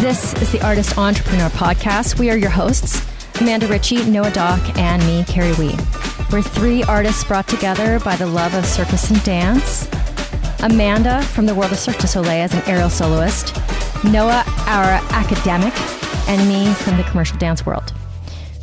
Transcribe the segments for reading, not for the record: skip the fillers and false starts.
This is the Artist Entrepreneur Podcast. We are your hosts, Amanda Ritchie, Noah Dock, and me, Kerry Wee. We're three artists brought together by the love of circus and dance. Amanda from the world of Cirque du Soleil as an aerial soloist. Noah, our academic, and me from the commercial dance world.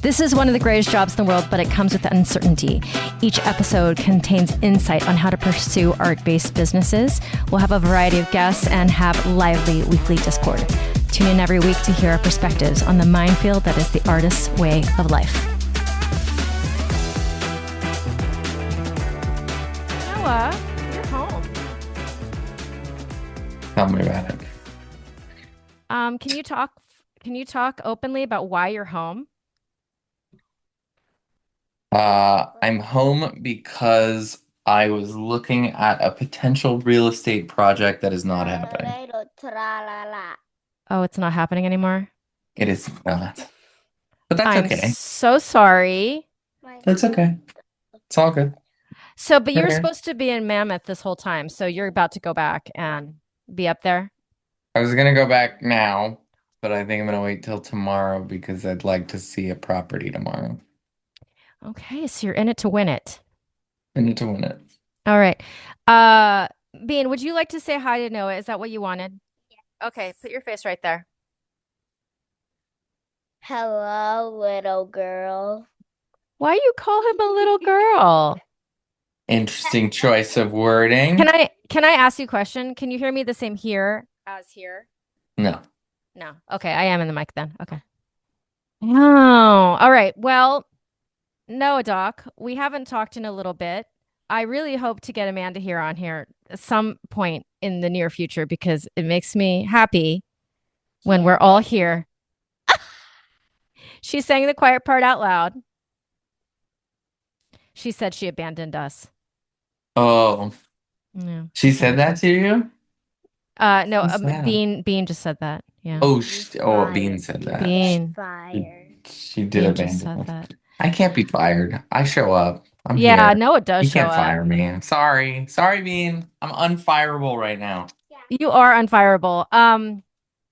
This is one of the greatest jobs in the world, but it comes with uncertainty. Each episode contains insight on how to pursue art-based businesses. We'll have a variety of guests and have lively weekly Discord. Tune in every week to hear our perspectives on the minefield that is the artist's way of life. Noah, you're home. Tell me about it. Can you talk openly about why you're home? I'm home because I was looking at a potential real estate project that is not happening. Oh, it's not happening anymore? It is not. But that's I'm okay. so sorry. That's okay. It's all good. So, but you were Here. supposed to be in Mammoth this whole time, so you're about to go back and be up there? I was gonna go back now, but I think I'm gonna wait till tomorrow because I'd like to see a property tomorrow. Okay, so you're in it to win it. I need to win it. All right. Bean, would you like to say hi to Noah? Is that what you wanted? Okay, put your face right there. Hello, little girl. Why you call him a little girl? Interesting choice of wording. Can I ask you a question? Can you hear me the same here as here? No. No. Okay, I am in the mic then. Okay. Oh, all right. Well, Noah Doc, we haven't talked in a little bit. I really hope to get Amanda here on here at some point in the near future because it makes me happy when we're all here. She sang the quiet part out loud. She said she abandoned us. Oh, Yeah. she said that to you? No, What's that? Bean just said that. Yeah. Oh, Bean said that. Bean. Fired. She did Bean just abandon said me. that. I can't be fired. I show up. I'm Yeah, here. Noah does You show can't up. fire me. I'm sorry. Sorry, Bean. I'm unfireable right now. You are unfireable.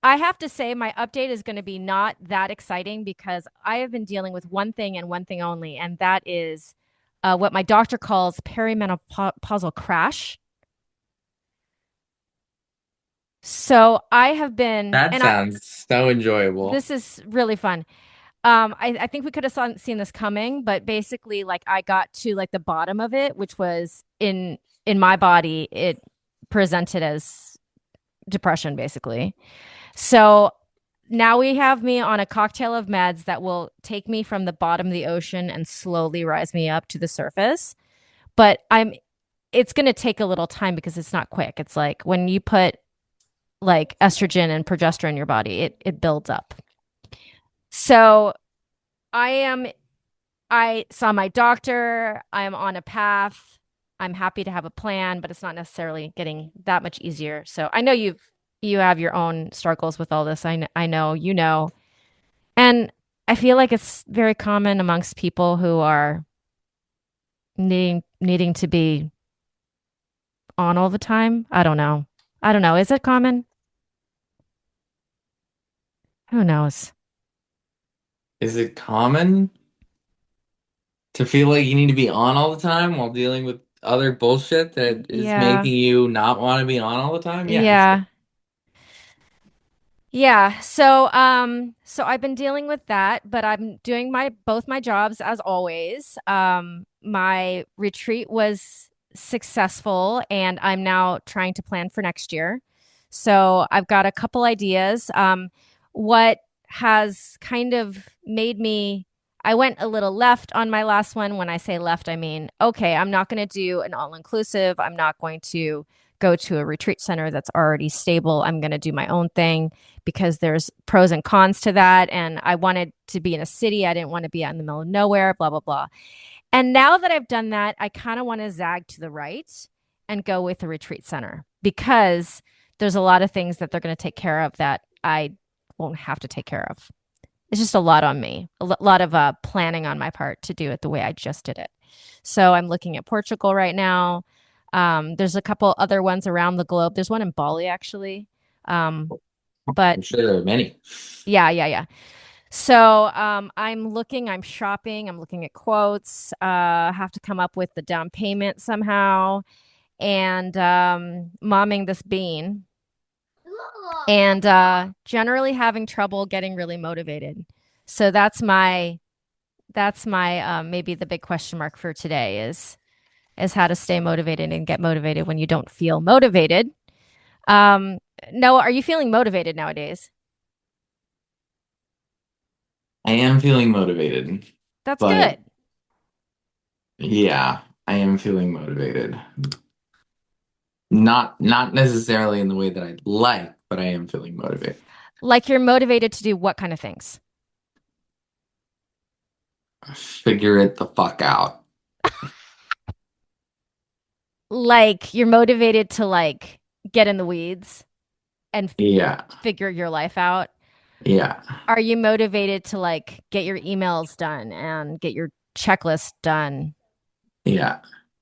I have to say my update is going to be not that exciting because I have been dealing with one thing and one thing only, and that is what my doctor calls perimenopausal crash. So I have been, That sounds so enjoyable. this is really fun. I think we could have seen this coming, but basically, like I got to like the bottom of it, which was in my body, it presented as depression, basically. So now we have me on a cocktail of meds that will take me from the bottom of the ocean and slowly rise me up to the surface. But it's going to take a little time because it's not quick. It's like when you put like estrogen and progesterone in your body, it builds up. So I saw my doctor. I'm on a path. I'm happy to have a plan, but it's not necessarily getting that much easier. So I know you have your own struggles with all this. I know, you know. And I feel like it's very common amongst people who are needing to be on all the time. I don't know. Is it common? Who knows? Is it common to feel like you need to be on all the time while dealing with other bullshit that is making you not want to be on all the time? Yeah. Yeah. So I've been dealing with that, but I'm doing both my jobs as always. My retreat was successful and I'm now trying to plan for next year. So I've got a couple ideas. What has kind of made me I went a little left on my last one. When I say left, I mean, okay, I'm not going to do an all-inclusive. I'm not going to go to a retreat center that's already stable. I'm going to do my own thing because there's pros and cons to that. And I wanted to be in a city. I didn't want to be out in the middle of nowhere, blah, blah, blah. And now that I've done that, I kind of want to zag to the right and go with a retreat center because there's a lot of things that they're going to take care of that I won't have to take care of. It's just a lot on me, a lot of planning on my part to do it the way I just did it. So I'm looking at Portugal right now. There's a couple other ones around the globe. There's one in Bali, actually. but I'm sure there are many. yeah, yeah, yeah. So I'm shopping, I'm looking at quotes, have to come up with the down payment somehow, and momming this bean, and generally having trouble getting really motivated. So that's my maybe the big question mark for today is how to stay motivated and get motivated when you don't feel motivated. Um, Noah, are you feeling motivated nowadays? I am feeling motivated, That's but good. yeah, I am feeling motivated. Not necessarily in the way that I'd like, but I am feeling motivated. Like you're motivated to do what kind of things? Figure it the fuck out. Like you're motivated to like get in the weeds and Yeah, figure your life out. yeah, Are you motivated to like get your emails done and get your checklist done? yeah.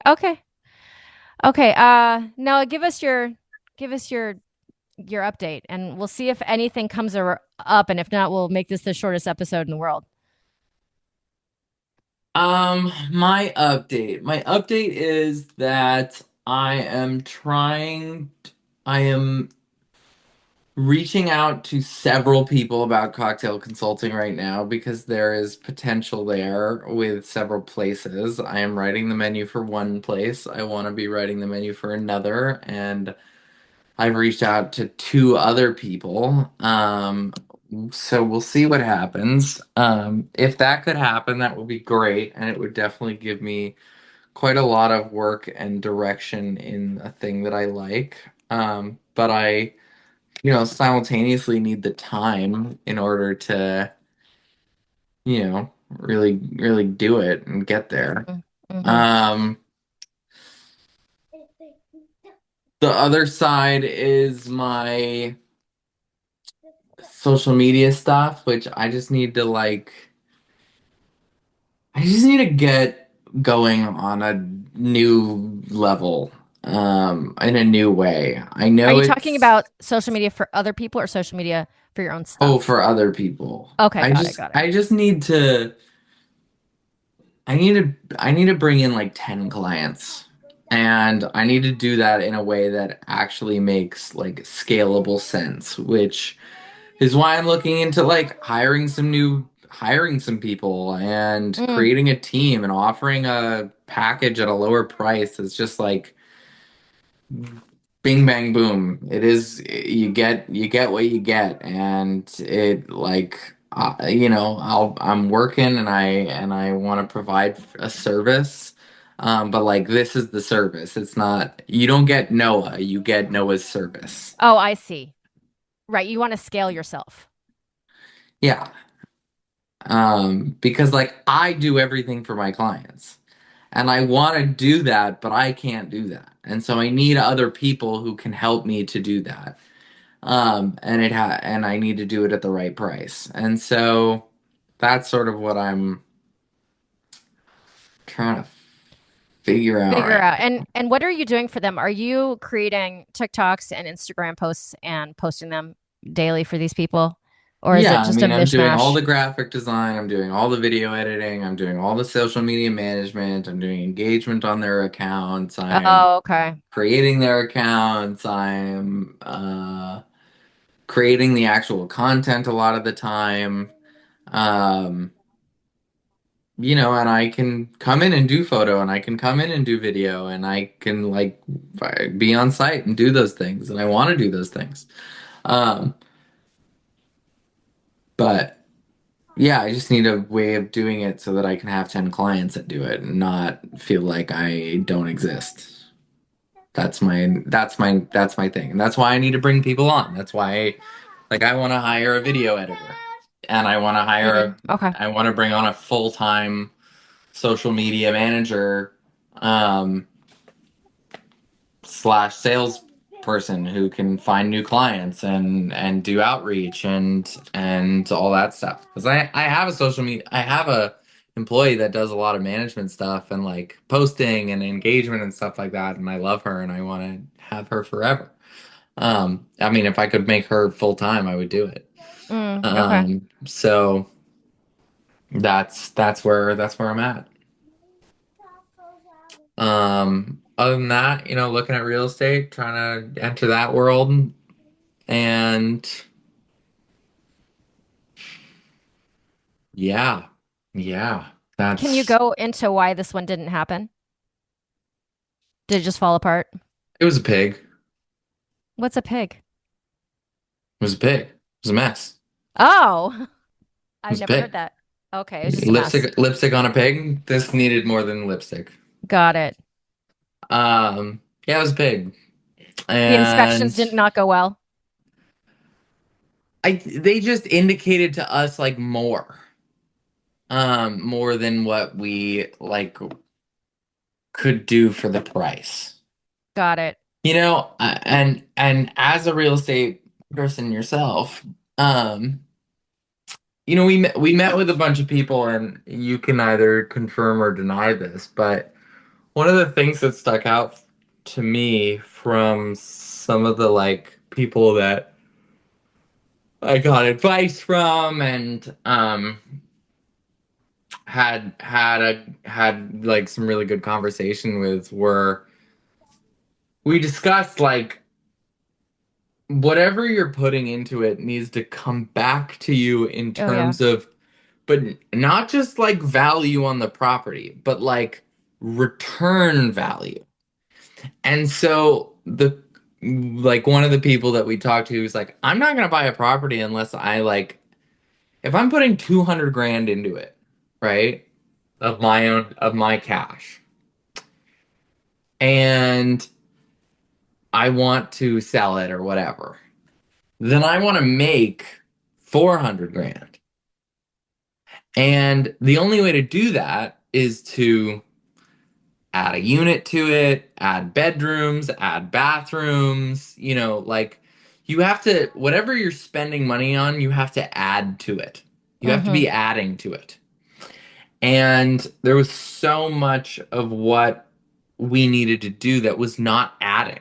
Okay. Okay. Noah, give us your update and we'll see if anything comes up, and if not, we'll make this the shortest episode in the world. My update is that I am reaching out to several people about cocktail consulting right now because there is potential there with several places. I am writing the menu for one place. I want to be writing the menu for another, and I've reached out to two other people. So we'll see what happens. If that could happen, that would be great, and it would definitely give me quite a lot of work and direction in a thing that I like. But I, simultaneously need the time in order to, really, really do it and get there. Mm-hmm. Um, the other side is my social media stuff, which I just need to get going on a new level, in a new way. I Are know you talking it's, about social media for other people or social media for your own oh, stuff? for other people. Okay, I got it, just, got it. I just need to, I need to bring in like 10 clients. And I need to do that in a way that actually makes like scalable sense, which is why I'm looking into like hiring some people and Mm. creating a team and offering a package at a lower price. It's just like bing bang boom. It is, you get what you get, and it like, I'm working, and I want to provide a service. But like, this is the service. It's not, you don't get Noah, you get Noah's service. Oh, I see. Right, you want to scale yourself. Yeah. Because like I do everything for my clients, and I want to do that, but I can't do that. And so I need other people who can help me to do that. And I need to do it at the right price. And so that's sort of what I'm trying to figure out Figure right out. now. And what are you doing for them? Are you creating TikToks and Instagram posts and posting them daily for these people? Or is Yeah, it I just a mean, I'm doing all mishmash? the graphic design, I'm doing all the video editing, I'm doing all the social media management, I'm doing engagement on their accounts, I'm Oh, okay. creating their accounts, I'm creating the actual content a lot of the time. Um, and I can come in and do photo, and I can come in and do video, and I can like be on site and do those things, and I want to do those things. Um, but yeah, I just need a way of doing it so that I can have 10 clients that do it and not feel like I don't exist. That's my thing. And that's why I need to bring people on. That's why like I want to hire a video editor, and Mm, okay. I want to bring on a full-time social media manager, um, slash sales person who can find new clients and do outreach and all that stuff. Because I have a social media, I have a employee that does a lot of management stuff and like posting and engagement and stuff like that, and I love her and I want to have her forever. I mean, if I could make her full time, I would do it. Okay. So that's where I'm at. Other than that, looking at real estate, trying to enter that world, and yeah, yeah, Can you that's go into why this one didn't happen? Did it just fall apart? it was a pig. It What's a pig? was a pig. It was a mess. Oh, It I've was a never heard pig. that. Okay, it's just a mess. Lipstick on a pig. This needed more than lipstick. Got it. Yeah, it was a pig, The inspections and did not go well. they just indicated to us like more than what we like could do for the price. Got it. And as a real estate person yourself, um, we met with a bunch of people, and you can either confirm or deny this, but one of the things that stuck out to me from some of the like people that I got advice from and had like some really good conversation with were we discussed like whatever you're putting into it needs to come back to you in Oh yeah. terms of, but not just like value on the property, but like return value. And so like one of the people that we talked to was like, I'm not gonna buy a property unless I like if I'm putting 200 grand into it, right? Of my cash. And I want to sell it or whatever. Then I want to make 400 grand. And the only way to do that is to add a unit to it, add bedrooms, add bathrooms, like you have to, whatever you're spending money on, you have to add to it. You have to Mm-hmm. be adding to it. And there was so much of what we needed to do that was not adding.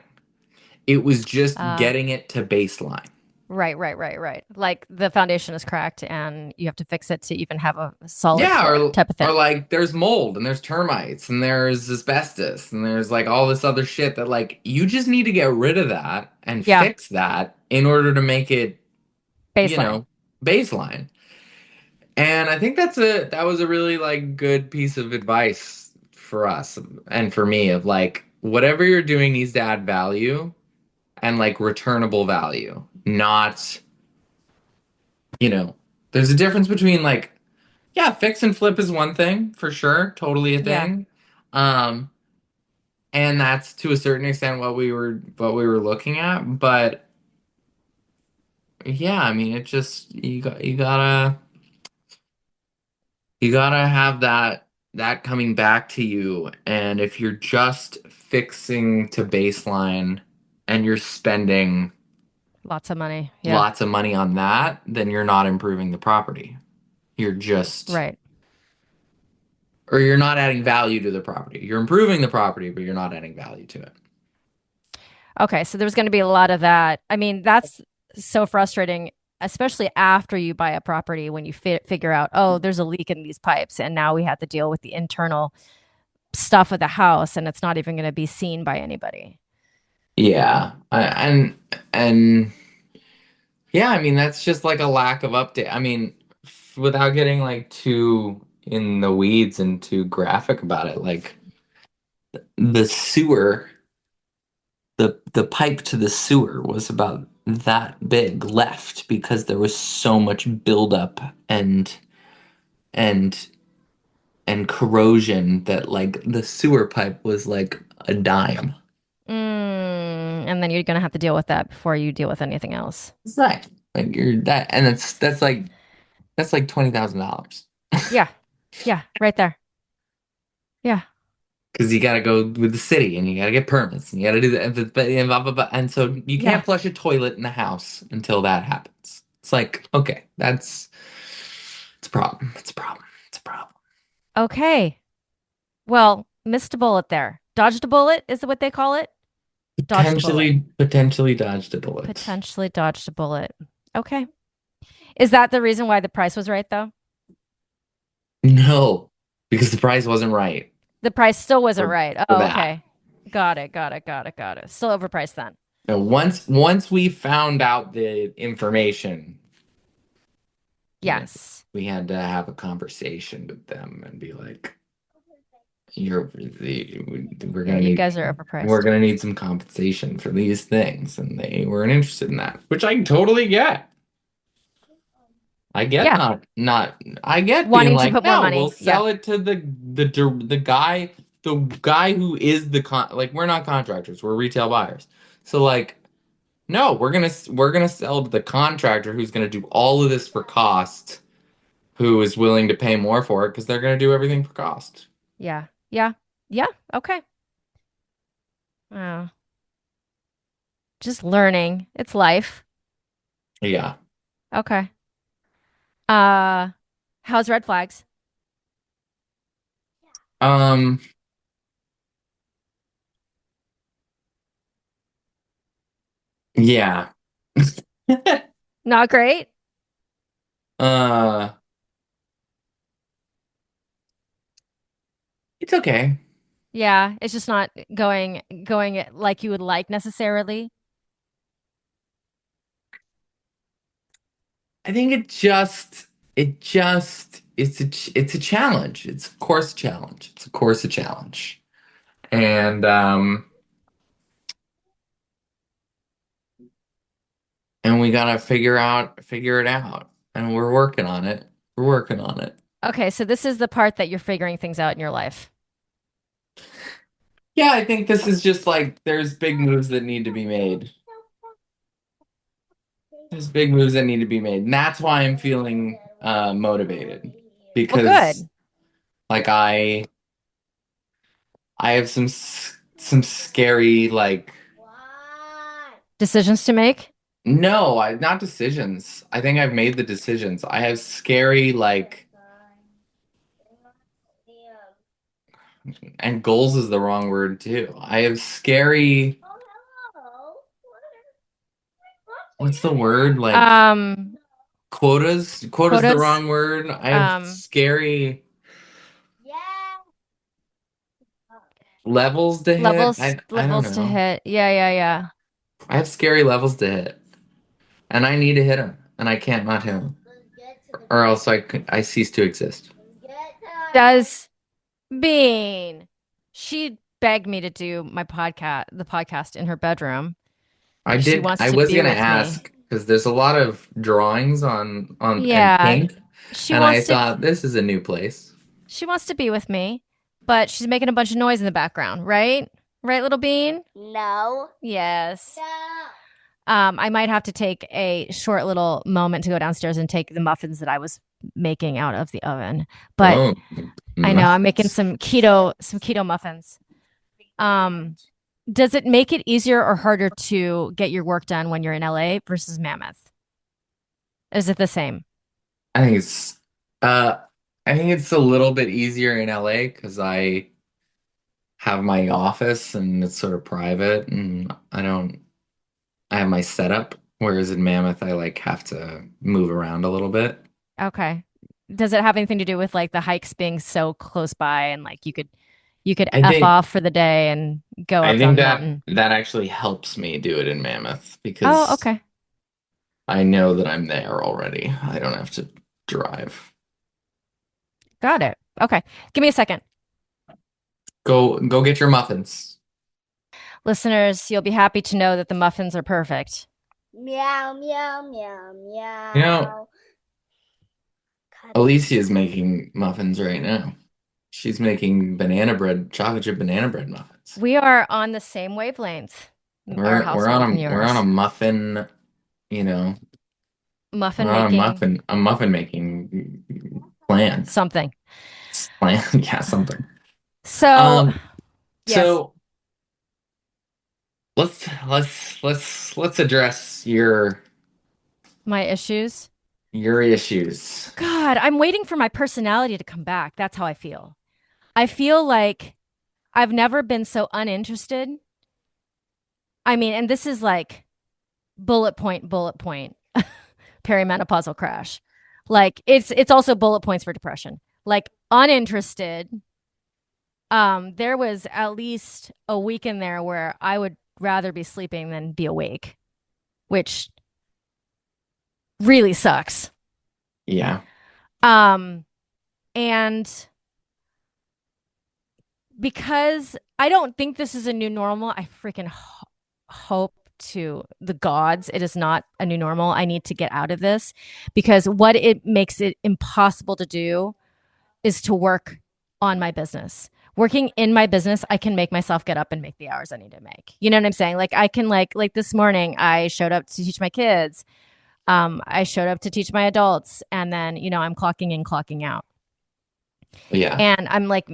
It was just Uh, getting it to baseline. right. Like the foundation is cracked and you have to fix it to even have a solid Yeah, floor or type of or thing. like there's mold and there's termites and there's asbestos and there's like all this other shit that like you just need to get rid of that and Yeah, fix that in order to make it, you baseline. know, baseline. And I think that was a really like good piece of advice for us and for me of like whatever you're doing needs to add value and like returnable value, not, you know, there's a difference between like, yeah, fix and flip is one thing for sure, totally a Yeah. thing. Um, and that's to a certain extent what we were looking at, but yeah, I mean, it just you gotta have that coming back to you, and if you're just fixing to baseline and you're spending Lots of money. Yeah. lots of money on that, then you're not improving the property. You're just Right. or you're not adding value to the property. You're improving the property, but you're not adding value to it. Okay, so there's going to be a lot of that. I mean, that's so frustrating, especially after you buy a property when you figure out, oh, there's a leak in these pipes, and now we have to deal with the internal stuff of the house, and it's not even going to be seen by anybody. Yeah, and yeah, I mean that's just like a lack of update. I mean, without getting like too in the weeds and too graphic about it, like the sewer, the pipe to the sewer was about that big left because there was so much buildup and and corrosion that like the sewer pipe was like a dime. And then you're going to have to deal with that before you deal with anything else. Exactly. Like you're that, and that's like $20,000 Yeah. Yeah, right there. Yeah. because you got to go with the city and you got to get permits and you got to do that, and blah, blah, blah. And so you Yeah. can't flush a toilet in the house until that happens. It's like, okay, it's a problem. It's a problem. It's a problem. Okay. Well, missed a bullet there. Dodged a bullet is what they call it. Dodged a bullet. Potentially dodged a bullet. Potentially dodged a bullet. Okay. Is that the reason why the price was right, though? No, because the price wasn't right The price still wasn't for right. for Oh, that. okay. Got it. Got it. Got it. Got it. Still overpriced then. Now, once we found out the information, you know, Yes. we had to have a conversation with them and be like, "You're we're Yeah, gonna you need guys are we're overpriced. gonna need some compensation for these things," and they weren't interested in that, which I totally get. I get Yeah. not I get being Wanting to like, put more no, we'll money. Yeah. sell it to the guy who is like we're not contractors, we're retail buyers. So like, no, we're gonna sell to the contractor who's gonna do all of this for cost, who is willing to pay more for it because they're gonna do everything for cost. Yeah. Yeah. Yeah. Okay. Oh, just learning. It's life. Yeah. Okay. Uh, how's red flags? Um, yeah. Not great. Uh, it's okay. Yeah, it's just not going like you would like necessarily. I think it's a challenge. It's of course a challenge. It's of course a challenge. And we gotta figure it out. And we're working on it. We're working on it. Okay, so this is the part that you're figuring things out in your life. Yeah, I think this is just like there's big moves that need to be made. There's big moves that need to be made. And that's why I'm feeling motivated. Well, Because good. like I have some scary like Decisions to make. no, I not decisions. I think I've made the decisions. I have scary like and goals is the wrong word too. I have scary what's the word? Like Um, quotas. Quota's the quotas, wrong word. I have um, scary levels to hit. I don't levels to know. hit. Yeah, yeah, yeah. I have scary levels to hit. And I need to hit them. And I can't not hit them. Or else I cease to exist. Does Bean. She begged me to do the podcast in her bedroom because she wants I to was be gonna with me. ask because there's a lot of drawings on and Yeah, pink, she and I wants to thought this is a new place. she wants to be with me, but she's making a bunch of noise in the background, right? Right, little Bean? No. Yes. No. I might have to take a short little moment to go downstairs and take the muffins that I was making out of the oven. But Oh, I know I'm making muffins. some keto muffins. Um, does it make it easier or harder to get your work done when you're in LA versus Mammoth? Is it the same? I think it's uh I think it's a little bit easier in LA because I have my office and it's sort of private and I have my setup, whereas in Mammoth I like have to move around a little bit. Okay. Does it have anything to do with like the hikes being so close by and like you could I F think off for the day and go I up on think the that mountain? that actually helps me do it in Mammoth Oh, because okay. I know that I'm there already. I don't have to drive. Got it. Okay. Give me a second. Go get your muffins. Listeners, you'll be happy to know that the muffins are perfect. Meow, meow, meow, You know, meow. Alicia is making muffins right now. She's making chocolate chip banana bread muffins. We are on the same wavelength, our household and We're on a yours. muffin, you know, we're Muffin on making a muffin making plan. something. Plan, yeah, something. So, Um, yes, so let's address my issues. your issues. God, I'm waiting for my personality to come back. That's how I feel. I feel like I've never been so uninterested I mean, and this is like bullet point perimenopausal crash. Like it's also bullet points for depression. Like uninterested. There was at least a week in there where I would rather be sleeping than be awake, which really sucks. Yeah. Um, and because I don't think this is a new normal, I freaking hope to the gods it is not a new normal. I need to get out of this because what it makes it impossible to do is to work on my business. Working in my business, I can make myself get up and make the hours I need to make. You know what I'm saying? Like I can like this morning I showed up to teach my kids. I showed up to teach my adults and then, I'm clocking in, clocking out. Yeah. And I'm like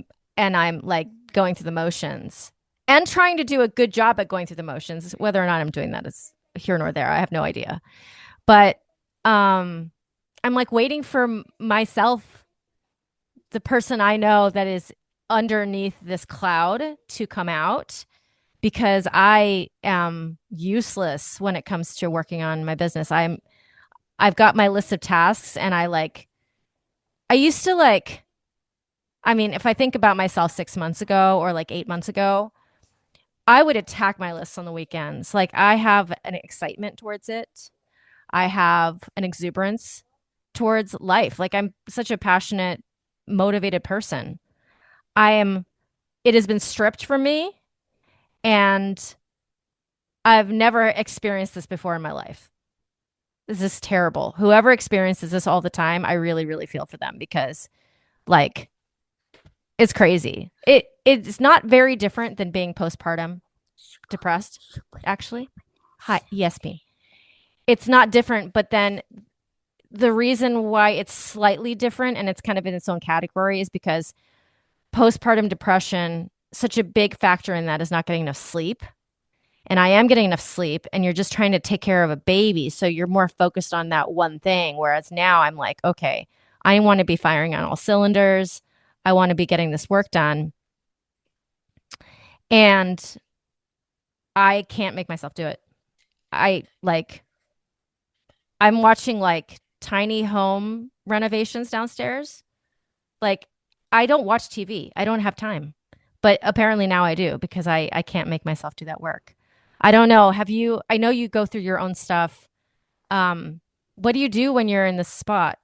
going through the motions and trying to do a good job at going through the motions. Whether or not I'm doing that is here nor there. I have no idea. But um I'm like waiting for myself, the person I know that is underneath this cloud, to come out because I am useless when it comes to working on my business. I've got my list of tasks and I used to I mean, if I think about myself 6 months ago or like 8 months ago, I would attack my lists on the weekends. Like I have an excitement towards it. I have an exuberance towards life. Like I'm such a passionate, motivated person. I am it has been stripped from me and I've never experienced this before in my life. This is terrible. Whoever experiences this all the time, I really, really feel for them because like it's crazy. It's not very different than being postpartum depressed, actually. Hi, ESP. It's not different, but then the reason why it's slightly different and it's kind of in its own category is because postpartum depression, such a big factor in that is not getting enough sleep. And I am getting enough sleep, and you're just trying to take care of a baby. So you're more focused on that one thing. Whereas now I'm like, okay, I want to be firing on all cylinders. I want to be getting this work done. And I can't make myself do it. I like, I'm watching like tiny home renovations downstairs. Like, I don't watch TV, I don't have time. But apparently now I do because I can't make myself do that work. I don't know. I know you go through your own stuff. Um, what do you do when you're in this spot?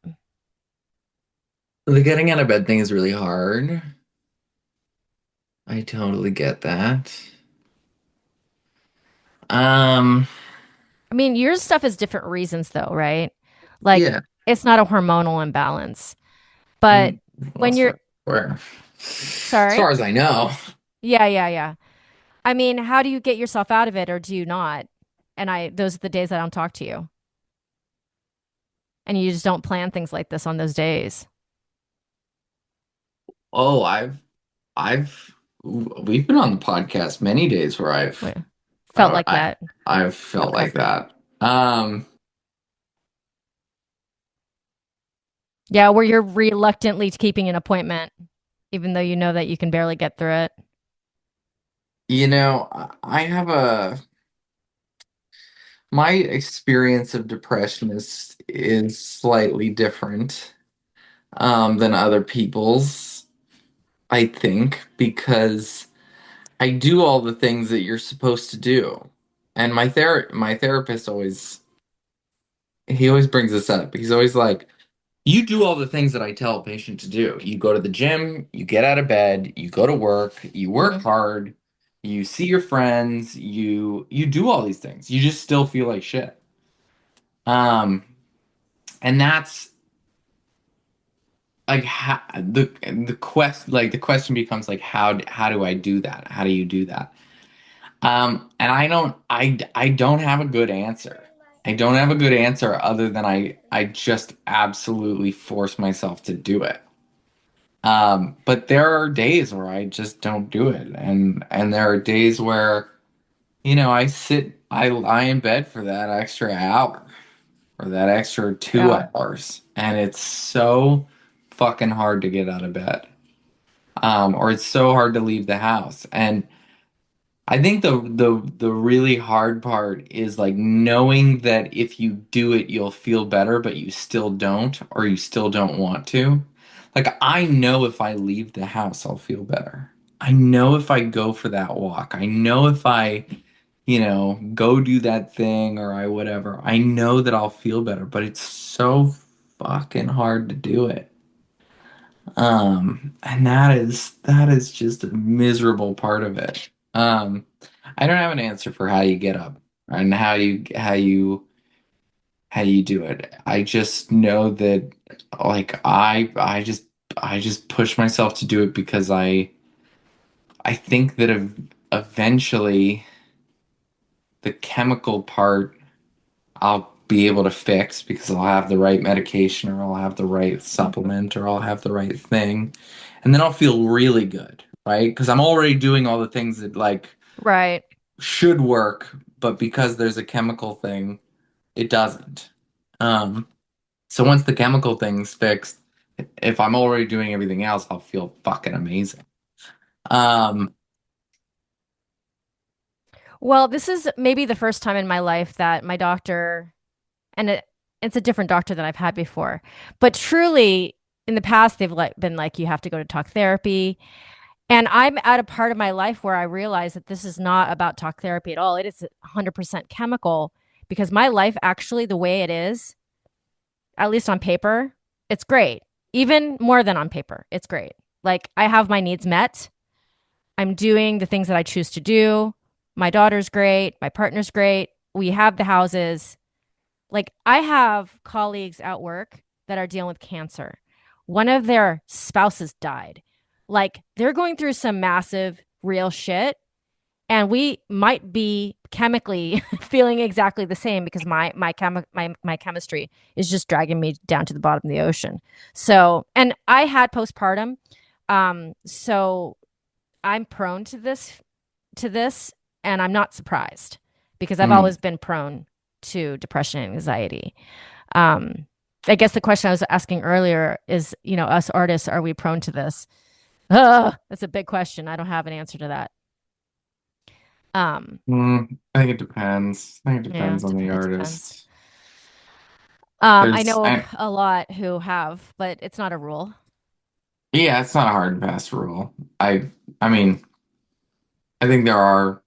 The getting out of bed thing is really hard. I totally get that. Um, I mean, your stuff is different reasons though, right? Like yeah. it's not a hormonal imbalance. But Well, when you're where? As sorry? far as I know. Yeah, yeah, yeah. I mean, how do you get yourself out of it or do you not? And those are the days I don't talk to you. And you just don't plan things like this on those days. Oh, we've been on the podcast many days where Wait, felt like that. I've felt Okay. like that. Um, Yeah, where you're reluctantly keeping an appointment, even though you know that you can barely get through it. I have my experience of depression is slightly different than other people's, I think, because I do all the things that you're supposed to do. And my therapist always brings this up. He's always like, you do all the things that I tell a patient to do. You go to the gym, you get out of bed, you go to work, you work Hmm. hard, you see your friends, you do all these things. You just still feel like shit. Um, and that's like the question becomes like how do I do that? How do you do that? And I don't have a good answer. I don't have a good answer other than I just absolutely force myself to do it. But there are days where I just don't do it, and there are days where, I lie in bed for that extra hour or that extra two Yeah. hours, and it's so fucking hard to get out of bed. Or it's so hard to leave the house. And I think the really hard part is like knowing that if you do it, you'll feel better, but you still don't, or you still don't want to. Like I know if I leave the house, I'll feel better. I know if I go for that walk. I know if I, go do that thing or I whatever. I know that I'll feel better, but it's so fucking hard to do it. And that is just a miserable part of it. I don't have an answer for how you get up and how you do it. I just know that like I just push myself to do it because I think that eventually the chemical part I'll be able to fix because I'll have the right medication or I'll have the right supplement or I'll have the right thing. And then I'll feel really good, right? Because I'm already doing all the things that like Right. should work, but because there's a chemical thing, it doesn't. Um, so once the chemical thing's fixed, if I'm already doing everything else, I'll feel fucking amazing. Um, Well, this is maybe the first time in my life that my doctor, and it's a different doctor than I've had before, but truly in the past, they've been like, you have to go to talk therapy. And I'm at a part of my life where I realize that this is not about talk therapy at all. It is 100% chemical because my life, actually, the way it is, at least on paper, it's great. Even more than on paper, it's great. Like I have my needs met. I'm doing the things that I choose to do. My daughter's great. My partner's great. We have the houses. Like I have colleagues at work that are dealing with cancer. One of their spouses died. Like they're going through some massive real shit and we might be chemically feeling exactly the same because my chemistry is just dragging me down to the bottom of the ocean. So, and I had postpartum. So I'm prone to this and I'm not surprised because I've mm, always been prone to depression and anxiety. Um, I guess the question I was asking earlier is, us artists, are we prone to this? That's a big question. I don't have an answer to that. Um, I think it depends. I think it yeah, depends on the it depends. artist. I There's, know a lot who have, but it's not a rule. yeah, it's not a hard and fast rule. I mean, I think there are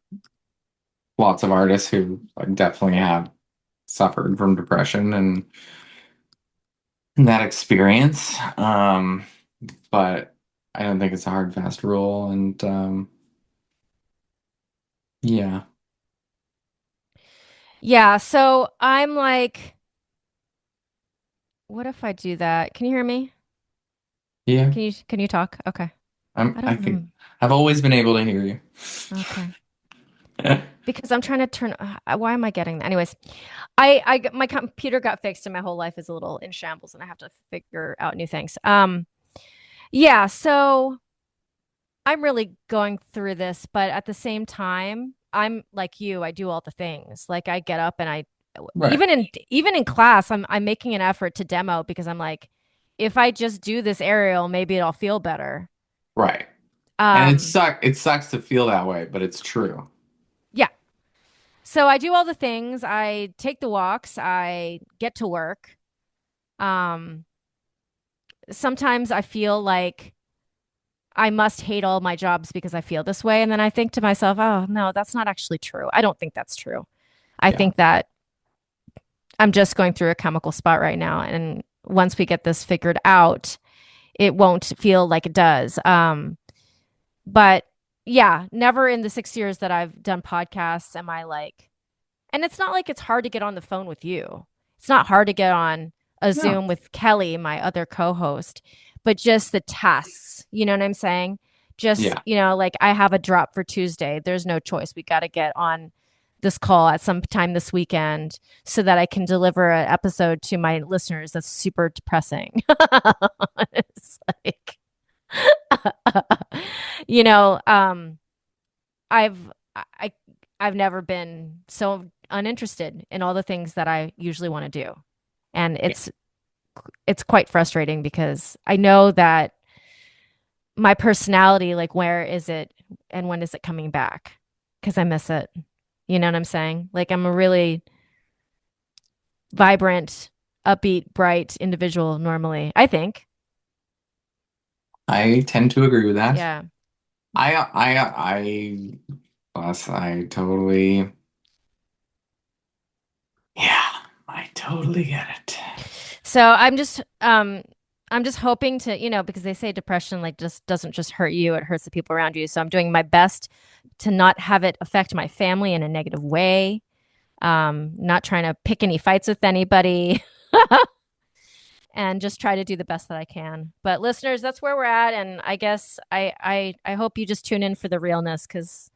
lots of artists who like definitely have suffered from depression and that experience. But I don't think it's a hard, fast rule. And yeah, Yeah, so I'm like, what if I do that? Can you hear me? yeah, Can you talk? Okay. I I don't know. think I've always been able to hear you. Okay. Because I'm trying to turn why am I getting that? Anyways, my computer got fixed and my whole life is a little in shambles and I have to figure out new things. Yeah, so I'm really going through this, but at the same time, I'm like you, I do all the things. Like I get up and I Right, even in class, I'm making an effort to demo because I'm like, if I just do this aerial, maybe it'll feel better. right. And Um, it sucks to feel that way, but it's true. yeah. So I do all the things. I take the walks, I get to work. Um, Sometimes I feel like I must hate all my jobs because I feel this way. And then I think to myself, oh, no, that's not actually true. I don't think that's true. I Yeah. think that I'm just going through a chemical spot right now. And once we get this figured out, it won't feel like it does. But yeah, never in the 6 years that I've done podcasts am I like, and it's not like it's hard to get on the phone with you. It's not hard to get on a No. Zoom with Kelly, my other co host, but just the tasks. You know what I'm saying? Just, Yeah. like I have a drop for Tuesday. There's no choice. We got to get on this call at some time this weekend so that I can deliver an episode to my listeners that's super depressing. It's like, you know, um, I've I I've never been so uninterested in all the things that I usually want to do. And Yeah. it's quite frustrating because I know that my personality, like where is it and when is it coming back? because I miss it. You know what I'm saying? Like I'm a really vibrant, upbeat, bright individual normally, I think. I tend to agree with that. Yeah. I plus I totally, yeah, I totally get it. So I'm just hoping to, because they say depression like just doesn't just hurt you, it hurts the people around you. So I'm doing my best to not have it affect my family in a negative way. Not trying to pick any fights with anybody and just try to do the best that I can. But listeners, that's where we're at, and I guess I hope you just tune in for the realness because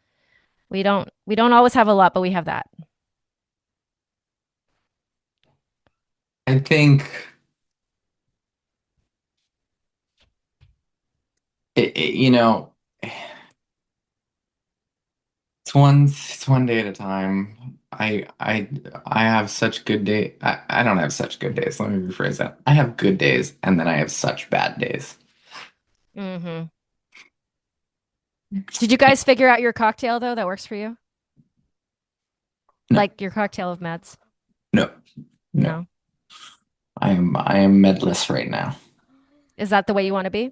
we don't always have a lot, but we have that. I think you know, it's one day at a time. I have such good day. I don't have such good days. Let me rephrase that. I have good days, and then I have such bad days. Hmm. Did you guys figure out your cocktail though that works for you? No, Like your cocktail of meds? no, no. No. I am medless right now. Is that the way you want to be?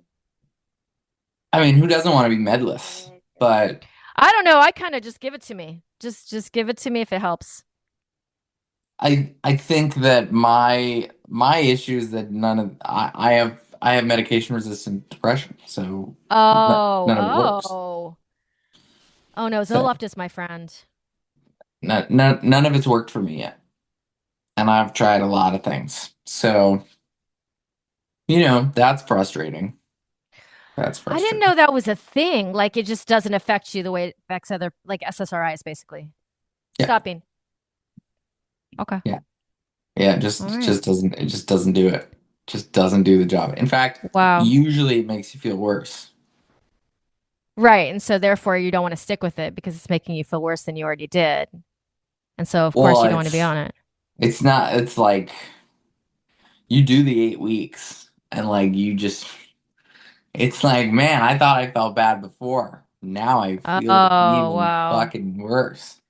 I mean, who doesn't want to be medless? But I don't know. I kind of just give it to me. Just give it to me if it helps. I think that my issue is that I have medication resistant depression, so Oh, none of it works. oh. Oh no, So Zoloft is my friend. none of it's worked for me yet, and I've tried a lot of things. So that's frustrating. That's I didn't frustrating. know that was a thing. Like it just doesn't affect you the way it affects other like SSRIs basically. Yeah, Stopping. Okay. yeah, yeah. All right. It just doesn't do it. Just doesn't do the job. In fact, Wow. usually it makes you feel worse. Right. And so therefore you don't want to stick with it because it's making you feel worse than you already did. And so of course Well, you don't want to be on it. it's not. It's like you do the 8 weeks, and like you just. It's like, man, I thought I felt bad before. Now I feel Oh, even wow. fucking worse.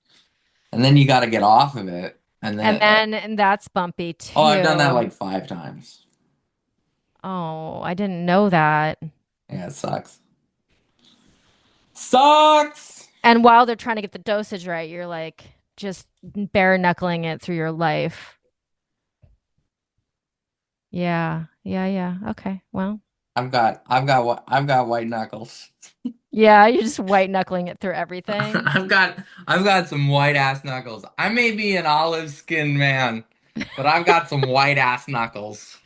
And then you got to get off of it. And And then, then and that's bumpy oh, I've done that too. like 5 times. Oh, I didn't know that. Yeah, it sucks. Sucks! And while they're trying to get the dosage right, you're like just bare knuckling it through your life. Yeah. Yeah, yeah. Okay. Well, I've got white knuckles. yeah, you're just white knuckling it through everything. I've got some white ass knuckles. I may be an olive skinned man, but I've got some white ass knuckles.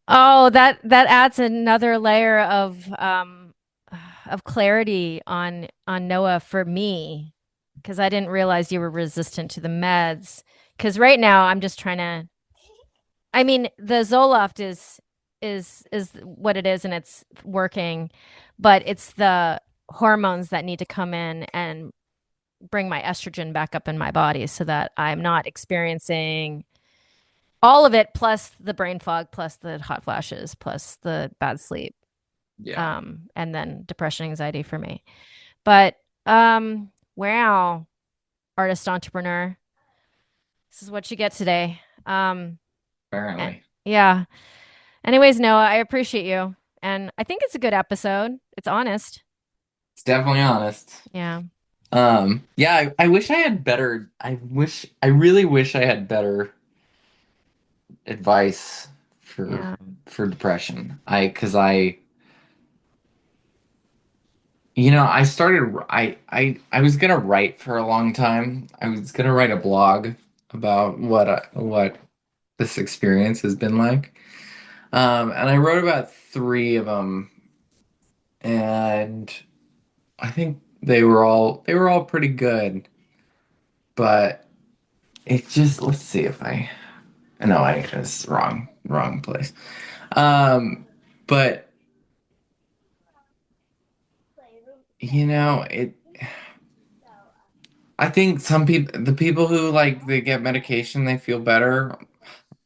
Oh, that adds another layer of clarity on Noah for me because I didn't realize you were resistant to the meds. Because right now I'm just trying to. I mean, the Zoloft is what it is and it's working, but it's the hormones that need to come in and bring my estrogen back up in my body so that I'm not experiencing all of it, plus the brain fog, plus the hot flashes, plus the bad sleep, Yeah, and then depression, anxiety for me. But wow, artist entrepreneur, this is what you get today. apparently. Yeah. Anyways, Noah, I appreciate you, and I think it's a good episode. It's honest. It's definitely honest. Yeah. Yeah, I wish I had I really wish I had better advice for Yeah. depression. Cause I started, I was gonna write for a long time. I was gonna write a blog about what this experience has been like. And I wrote about three of them, and I think they were all pretty good, but it just, let's see if I, no, I it's wrong place. But it. I think the people who like they get medication, they feel better.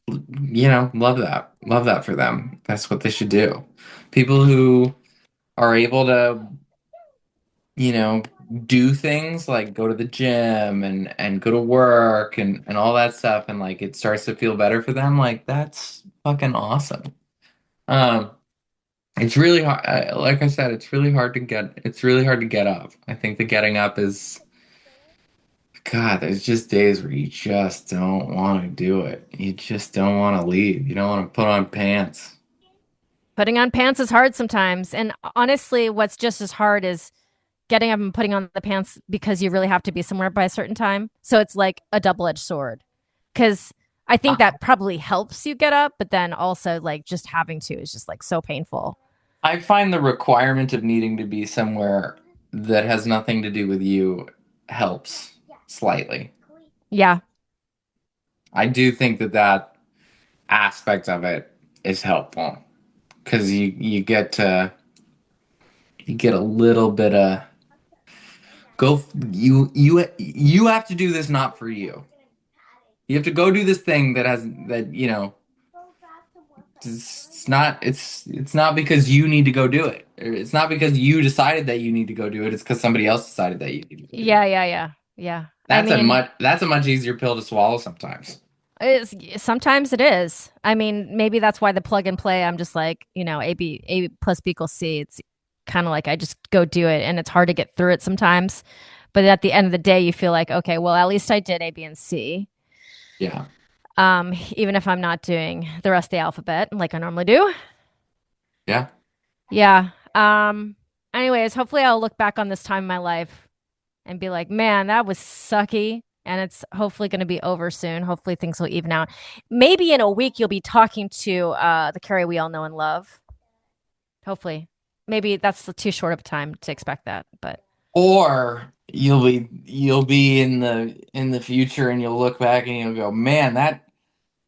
Love that for them. That's what they should do. People who are able to, do things like go to the gym and go to work and all that stuff, and like it starts to feel better for them, like that's fucking awesome. Um, it's really hard. Like I said, it's really hard to get up. I think the getting up is, God, there's just days where you just don't want to do it. You just don't want to leave. You don't want to put on pants. Putting on pants is hard sometimes. And honestly, what's just as hard is getting up and putting on the pants because you really have to be somewhere by a certain time. So it's like a double-edged sword. Because I think I, that probably helps you get up, but then also like just having to is just like so painful. I find the requirement of needing to be somewhere that has nothing to do with you helps slightly. Yeah. I do think that that aspect of it is helpful because you get a little bit of go you have to do this not for you. You have to go do this thing that has that it's not because you need to go do it. It's not because you decided that you need to go do it. It's because somebody else decided that you need to go do Yeah, it. yeah, yeah. Yeah. I mean, That's a much easier pill to swallow sometimes. sometimes it is. I mean, maybe that's why the plug and play, I'm just like, A plus B equals C. It's kind of like I just go do it and it's hard to get through it sometimes. But at the end of the day, you feel like, okay, well, at least I did A, B, and C. Yeah. Even if I'm not doing the rest of the alphabet like I normally do. Yeah. Yeah. Anyways, hopefully I'll look back on this time in my life and be like, man, that was sucky. And it's hopefully going to be over soon. Hopefully things will even out. Maybe in a week you'll be talking to the Kerry we all know and love. Hopefully. Maybe that's too short of a time to expect that, but Or you'll be in the future and you'll look back and you'll go, man, that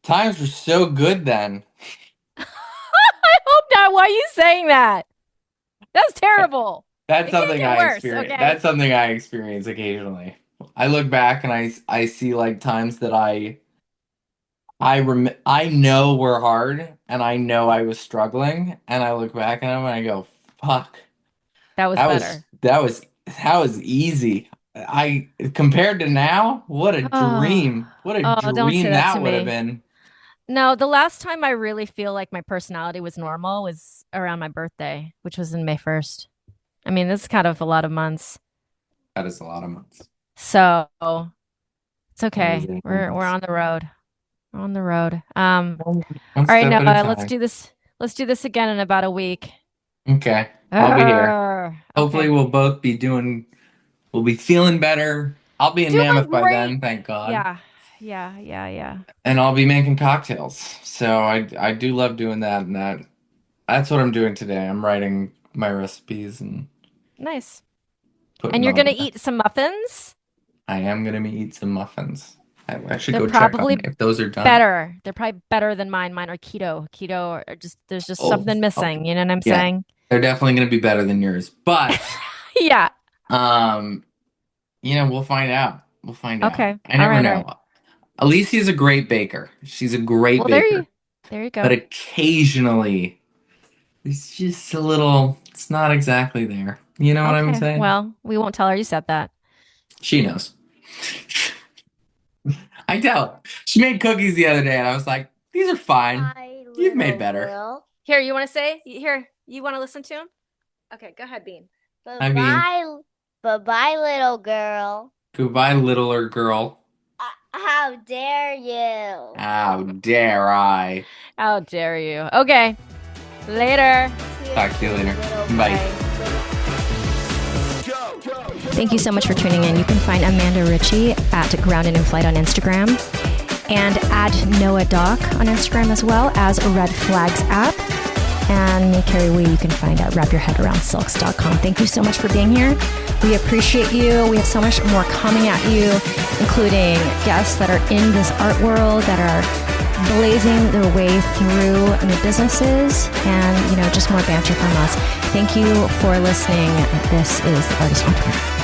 times were so good then. I hope not. Why are you saying that? That's terrible. That's It can't something get I worse, experience. okay? That's something I experience occasionally. I look back and I see like times that I know were hard and I know I was struggling and I look back at them and I go, fuck, That was better. that was easy. I compared to now, what a Oh, dream. What a oh, don't say dream that to that would have me. been. No, the last time I really feel like my personality was normal was around my birthday, which was in May 1st. I mean, this is kind of a lot of months. That is a lot of months. So it's That is okay. a lot of We're months. on the road. We're on the road. One All right, step at a Noah, let's time. do this. Let's do this again in about a week. Okay. I'll be here. Arr, Hopefully okay. we'll be feeling better. I'll be in Doing Mammoth by great. then, thank God. Yeah. Yeah, yeah, yeah. And I'll be making cocktails. So I do love doing that, and that's what I'm doing today. I'm writing my recipes and Nice. putting And them you're on gonna the eat some muffins? I am gonna eat some muffins. I should They're go check on probably if those are done. better. They're probably better than mine. Mine are keto. Keto are just there's just Oh, something oh, missing. You know what I'm yeah. saying? They're definitely gonna be better than yours. But Yeah. um, we'll find out. We'll find out. Okay. I All never right. All right. know. Alicia's a great baker. She's a great Well, baker. there you But go. occasionally it's just a little, it's not exactly there. You know what I'm Okay. saying? Well, we won't tell her you said that. She knows. I tell her. She made cookies the other day and I was like, these are fine. My You've made little better. girl. Here, you want to say? Here, you want to listen to him? Okay, go ahead, Bean. I mean, Bye-bye. Bye-bye, little girl. goodbye, littler girl. How dare you? How dare I? How dare you? Okay. Later. Talk to you later. Bye. Thank you so much for tuning in. You can find Amanda Ritchie at Grounded in Flight on Instagram and add Noah Doc on Instagram as well as Red Flags app. And me, Kerry Wee, you can find at wrapyourheadaroundsilks.com. Thank you so much for being here. We appreciate you. We have so much more coming at you, including guests that are in this art world that are blazing their way through new businesses and, just more banter from us. Thank you for listening. This is The Artist Entrepreneur.